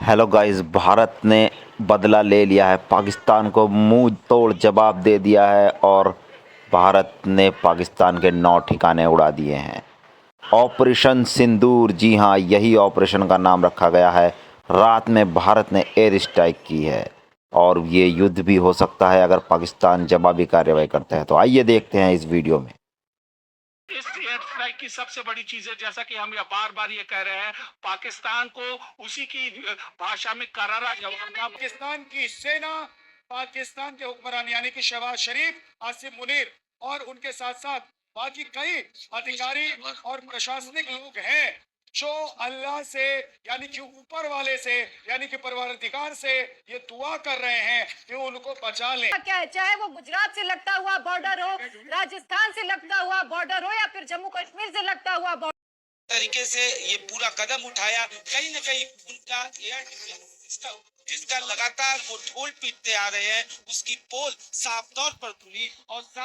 Hello guys, Bharat ने बदला ले लिया है। पाकिस्तान को मुंह तोड़ जवाब दे दिया है और भारत ने पाकिस्तान के 9 ठिकाने उड़ा दिए हैं। ऑपरेशन सिंदूर, जी हाँ, यही ऑपरेशन का नाम रखा गया है। रात में भारत ने एयर स्ट्राइक की है और ये युद्ध भी हो सकता है अगर पाकिस्तान जवाबी कार्रवाई करता है। तो आइए देखते हैं इस वीडियो में। इस एयर स्ट्राइक की सबसे बड़ी चीज है, जैसा कि हम बार बार ये कह रहे हैं, पाकिस्तान को उसी की भाषा में करारा जवाब। पाकिस्तान की सेना, पाकिस्तान के हुक्मरान यानी कि शहबाज शरीफ, आसिफ मुनीर और उनके साथ साथ बाकी कई अधिकारी और प्रशासनिक लोग हैं जो अल्लाह से यानी कि ऊपर वाले से यानी कि परवरदिगार से ये दुआ कर रहे हैं कि उनको बचा लें। क्या है, चाहे वो गुजरात से लगता हुआ बॉर्डर हो, राजस्थान से लगता हुआ बॉर्डर हो या फिर जम्मू कश्मीर से लगता हुआ बॉर्डर तरीके से ये पूरा कदम उठाया, कहीं न कहीं उनका जिसका लगातार वो ढोल पीटते आ रहे हैं, उसकी पोल साफ तौर पर खुली और इस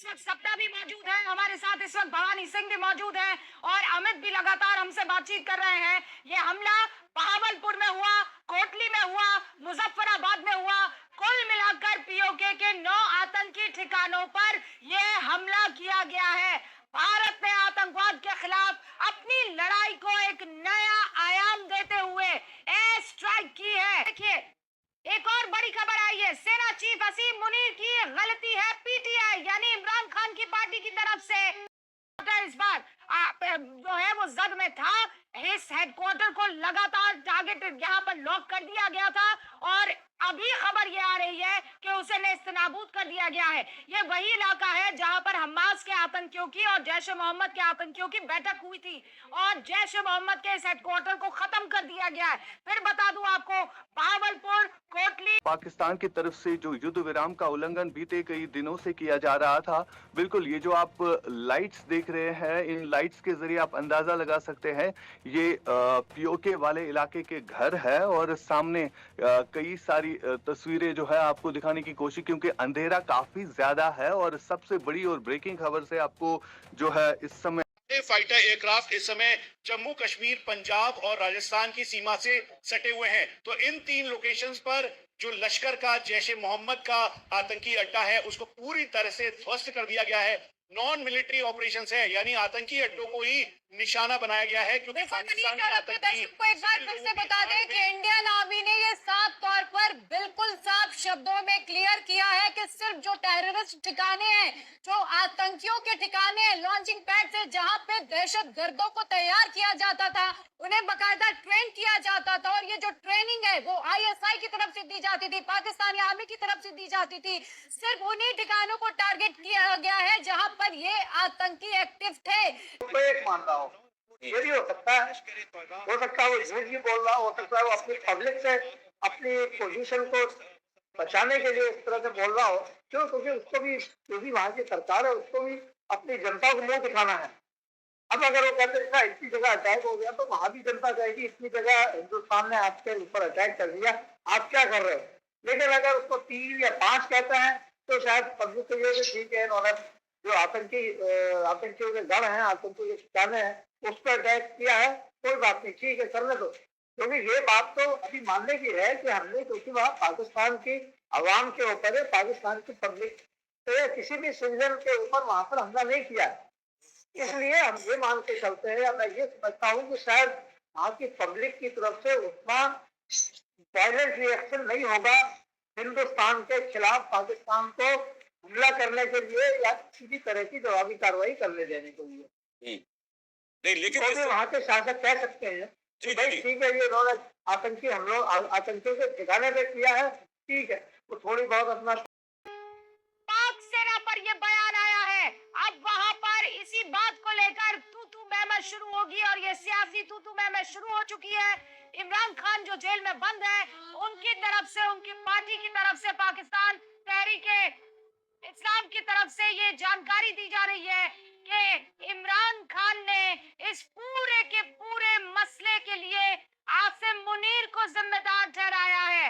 वक्त सप्ताह भी मौजूद है हमारे साथ, इस वक्त भवानी सिंह भी मौजूद है और अमित भी लगातार हमसे बातचीत कर रहे हैं। ये हमला बहावलपुर में हुआ, कोटली में हुआ, मुजफ्फराबाद में हुआ, कुल मिलाकर पीओके के 9 आतंकी ठिकानों पर यह हमला किया गया है। भारत ने आतंकवाद के खिलाफ अपनी लड़ाई को एक नया आयाम देते हुए एयर स्ट्राइक की है। देखिए, एक और बड़ी खबर आई है, सेना चीफ असीम मुनीर की गलती है, पीटीआई यानी इमरान खान की पार्टी की तरफ से इस बार जो है वो जद में था। इस हेडक्वार्टर को लगातार टारगेट यहाँ पर लॉक कर दिया गया था और अभी खबर ये आ रही है कि उसे नेस्तनाबूद कर दिया गया है। ये वही इलाका है जहां पर हमास के आतंकियों की और जैश ए मोहम्मद के आतंकियों की बैठक हुई थी और जैश ए मोहम्मद के इस हेडक्वार्टर को खत्म कर दिया गया है। फिर बता दूं आपको, बहावलपुर, कोटली, पाकिस्तान की तरफ से जो युद्ध विराम का उल्लंघन बीते कई दिनों से किया जा रहा था, बिल्कुल ये जो आप लाइट्स देख रहे हैं, इन लाइट्स के जरिए आप अंदाजा लगा सकते हैं ये पीओके वाले इलाके के घर है और सामने कई सारी तस्वीरें जो है आपको दिखाने की कोशिश, क्योंकि अंधेरा काफी ज्यादा है। और सबसे बड़ी और ब्रेकिंग खबर से आपको जो है इस समय फाइटर एयरक्राफ्ट इस समय जम्मू कश्मीर, पंजाब और राजस्थान की सीमा से सटे हुए हैं। तो इन 3 लोकेशंस पर जो लश्कर का, जैश ए मोहम्मद का आतंकी अड्डा है, उसको पूरी तरह से ध्वस्त कर दिया गया है। नॉन मिलिट्री ऑपरेशंस है, यानी आतंकी अड्डों को ही निशाना बनाया गया है, क्योंकि पाकिस्तान के आतंकी को एक बार फिर से बता दें कि इंडियन आर्मी ने ये साफ तौर पर बिल्कुल साफ शब्दों में क्लियर किया है कि सिर्फ जो टेररिस्ट ठिकाने हैं, जो आतंकियों के ठिकाने हैं, लॉन्चिंग पैड से जहां पे दहशत गर्दों को तैयार किया जाता था, उन्हें बकायदा ट्रेन किया जाता था और ये जो ट्रेनिंग है वो आईएसआई की तरफ से दी जाती थी, पाकिस्तानी आर्मी की तरफ से दी जाती थी। सिर्फ उन्हीं ठिकानों को टारगेट किया गया है जहां पर ये आतंकी एक्टिव थे। तो एक मान रहा हूँ, ये भी हो सकता है वो झूठ भी बोल रहा हो सकता है वो अपनी पब्लिक से अपनी पोजीशन को बचाने के लिए इस तरह से बोल रहा हो। क्यों? क्योंकि उसको भी, जो भी वहां की सरकार है, उसको भी अपनी जनता को मुंह दिखाना है। अब अगर वो कहते हैं इतनी जगह अटैक हो गया, तो वहां भी जनता कहेगी इतनी जगह हिंदुस्तान ने आपके ऊपर अटैक कर दिया, आप क्या कर रहे हो। लेकिन अगर उसको 3 या 5 कहते हैं तो शायद पब्लिक को ये ठीक है, इन्होंने जो आतंकियों के गढ़ हैं, आतंकियों के ठिकाने हैं, उस पर अटैक किया है, कोई बात नहीं, ठीक है, करने दो। क्योंकि ये बात तो अभी मानने की है कि हमने, क्योंकि वहां पाकिस्तान की अवाम के ऊपर है, पाकिस्तान की पब्लिक तो किसी भी सिटीजन के ऊपर वहां पर हमला नहीं किया है। इसलिए हम ये मान के चलते हैं, मैं ये समझता हूँ कि शायद वहां की पब्लिक की तरफ से उतना वायलेंट रिएक्शन नहीं होगा हिंदुस्तान के खिलाफ पाकिस्तान को हमला करने के लिए या किसी भी तरह की जवाबी कार्रवाई करने देने के लिए। नहीं, लेकिन तो वहां के शासक कह सकते हैं कि भाई ठीक है, ये उन्होंने आतंकी हमलों, आतंकियों के ठिकाने पे किया है, ठीक है, वो थोड़ी बहुत अपना पाक सेना पर यह बयान आया है। अब वहां पर इसी बात को लेकर तू तू मैं शुरू होगी और ये सियासी तू तू मैं शुरू हो चुकी है। इमरान खान जो जेल में बंद है, उनकी तरफ से, उनकी पार्टी की तरफ से, पाकिस्तान तहरीके इस्लाम की तरफ से ये जानकारी दी जा रही है कि इमरान खान ने इस पूरे के पूरे मसले के लिए आसिम मुनीर को जिम्मेदार ठहराया है।